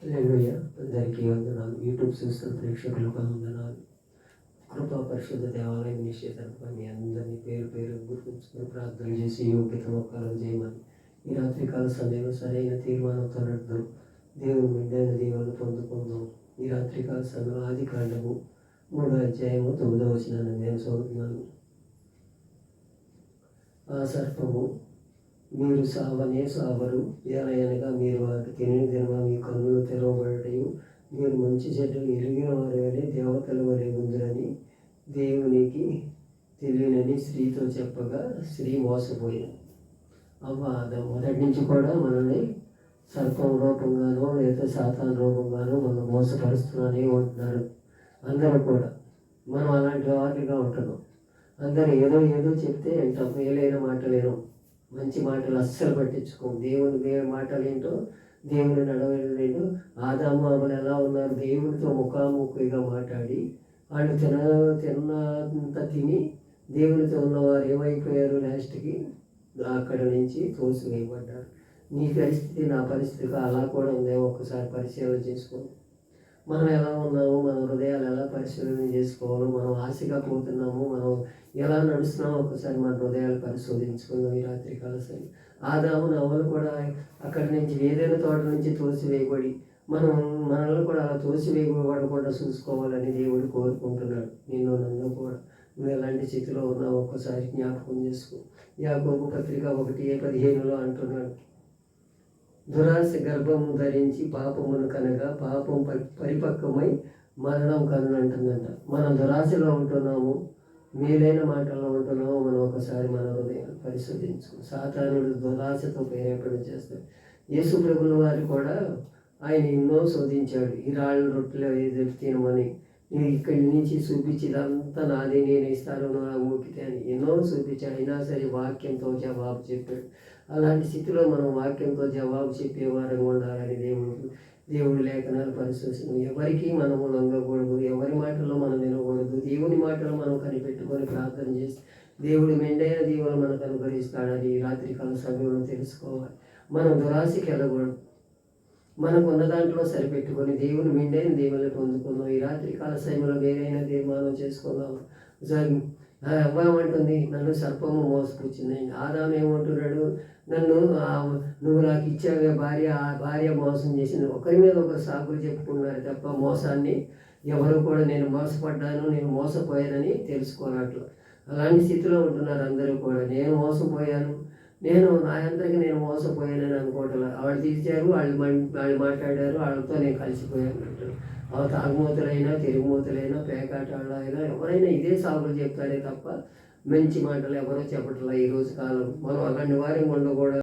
హల్లెలూయా. అందరికీ వందనాలు. యూట్యూబ్ చూస్తున్న ప్రేక్షకులకు వందనాలు. కృపా పరిశుద్ధ దేవాలయం మినిస్ట్రీ తరపున మీ అందరినీ పేరు పేరు గుర్తుంచుకొని ప్రార్థన చేసి యోగ్యత మొక్కలు చేయమని ఈ రాత్రికాల సమయంలో సరైన తీర్మానంతో నడుద్దాం. దేవుని మెండైన దీవెనలు పొందుకుందాం. ఈ రాత్రికాల సమయంలో ఆది కాండము 3వ అధ్యాయము 9వ వచనాన్ని నేను చదువుతున్నాను. ఆ సర్పము మీరు సావనే సావరు, ఎలయనగా మీరు వాటి తిని దినమా మీ కన్నులు తెరవబడటయు మీరు మంచి చెడ్డలు ఎరిగిన వారి వలె దేవతల వలె ఉందిరని దేవునికి తెలియనని స్త్రీతో చెప్పగా స్త్రీ మోసపోయింది. మొదటి నుంచి కూడా మనల్ని సర్పం రూపంగానో లేదా సాతాన్ రూపంగానో మనం మోసపరుస్తున్నానే ఉంటున్నారు. అందరూ కూడా మనం అలాంటి వాటిగా ఉంటున్నాం. అందరూ ఏదో ఏదో చెప్తే వింటాం, మేలైన మాటలేను, మంచి మాటలు అస్సలు పట్టించుకోం. దేవుని మాటలు ఏంటో, దేవుని నడవలేంటో. ఆదాము అవ్వలు ఎలా ఉన్నారు? దేవునితో ముఖాముఖిగా మాట్లాడి వాళ్ళు తిన్నంత తిని దేవునితో ఉన్నవారు ఏమైపోయారు? లాస్ట్కి అక్కడి నుంచి తోసివేయబడ్డారు. నీ పరిస్థితి నా పరిస్థితిగా అలా కూడా ఉందేమో ఒక్కసారి పరిశీలన చేసుకోండి. మనం ఎలా ఉన్నాము, మన హృదయాలు ఎలా పరిశీలన చేసుకోవాలో, మనం ఆశగా పోతున్నాము, మనం ఎలా నడుస్తున్నామో ఒకసారి మన హృదయాలు పరిశోధించుకుందాం ఈ రాత్రికాల సమయం. ఆదాము అవ్వలు కూడా అక్కడి నుంచి ఏదైనా తోట నుంచి తోసివేయబడి మనల్ని కూడా అలా తోసివేయబడకుండా చూసుకోవాలని దేవుడు కోరుకుంటున్నాడు. నిన్ను నన్ను కూడా నువ్వు ఎలాంటి స్థితిలో ఉన్నావు ఒక్కసారి జ్ఞాపకం చేసుకో. యాకోబు పత్రిక 1:15 అంటున్నాడు, దురాశ గర్భము ధరించి పాపమును కనగా పాపం పరిపక్వమై మరణం కను అంటుందంట. మనం దురాశలో ఉంటున్నాము, మేలైన మాటల్లో ఉంటున్నాము. మనం ఒకసారి మన హృదయాన్ని పరిశోధించుకో. సాతానుడు దురాశతో ప్రేరేపణ చేస్తాడు. యేసు ప్రభుల వారు కూడా ఆయన ఎన్నో శోధించాడు. ఈ రాళ్ళు రొట్టెలు ఏదో తినమని, నేను ఇక్కడి నుంచి చూపించి ఇదంతా నాదే, నేను ఇస్తాను నా ఊపితే అని ఎన్నో చూపించాడు. అయినా సరే వాక్యంతో జవాబు చెప్పాడు. అలాంటి స్థితిలో మనం వాక్యంతో జవాబు చెప్పేవారు ఉండాలని దేవుడి లేఖనాలు పరిశోధన. ఎవరికి మనము లొంగకూడదు, ఎవరి మాటల్లో మనం వినకూడదు. దేవుని మాటలు మనం కనిపెట్టుకొని ప్రార్థన చేసి దేవుడు మెండైన దీవెనలు మనకు అనుగ్రహిస్తాడని రాత్రికాల సమయంలో తెలుసుకోవాలి. మనం దురాశకి వెళ్ళకూడదు. మనకు ఉన్న దాంట్లో సరిపెట్టుకొని దేవుని మెండైన దీవెనలు పొందుకుందాం. ఈ రాత్రికాల సమయంలో వేరైన తీర్మానం చేసుకుందాం. అవ్వమంటుంది, నన్ను సర్పము మోసపుచ్చింది. ఆదాము ఏమంటున్నాడు, నువ్వు నాకు ఇచ్చావే భార్య, ఆ భార్య మోసం చేసింది. ఒకరి మీద ఒకరు సాకులు చెప్పుకున్నారు తప్ప మోసాన్ని ఎవరు కూడా నేను మోసపడ్డాను, నేను మోసపోయానని తెలుసుకోనట్లు అలాంటి స్థితిలో ఉంటున్నారు అందరూ కూడా. నేను మోసపోయాను, నా అంతరికి నేను మోసపోయానని అనుకోవట్లేదు. వాళ్ళు తీర్చారు, వాళ్ళు మాట్లాడారు, వాళ్ళతో నేను కలిసిపోయాను అంటారు. తాగుమూతలైనా, తిరుగుమూతలైనా, పేకాటాళ్ళైనా ఎవరైనా ఇదే సాగులు చెప్తారే తప్ప మంచి మాటలు ఎవరో చెప్పట్లా. ఈరోజు కాలం మనం అలాంటి వారి ఉండకూడదు.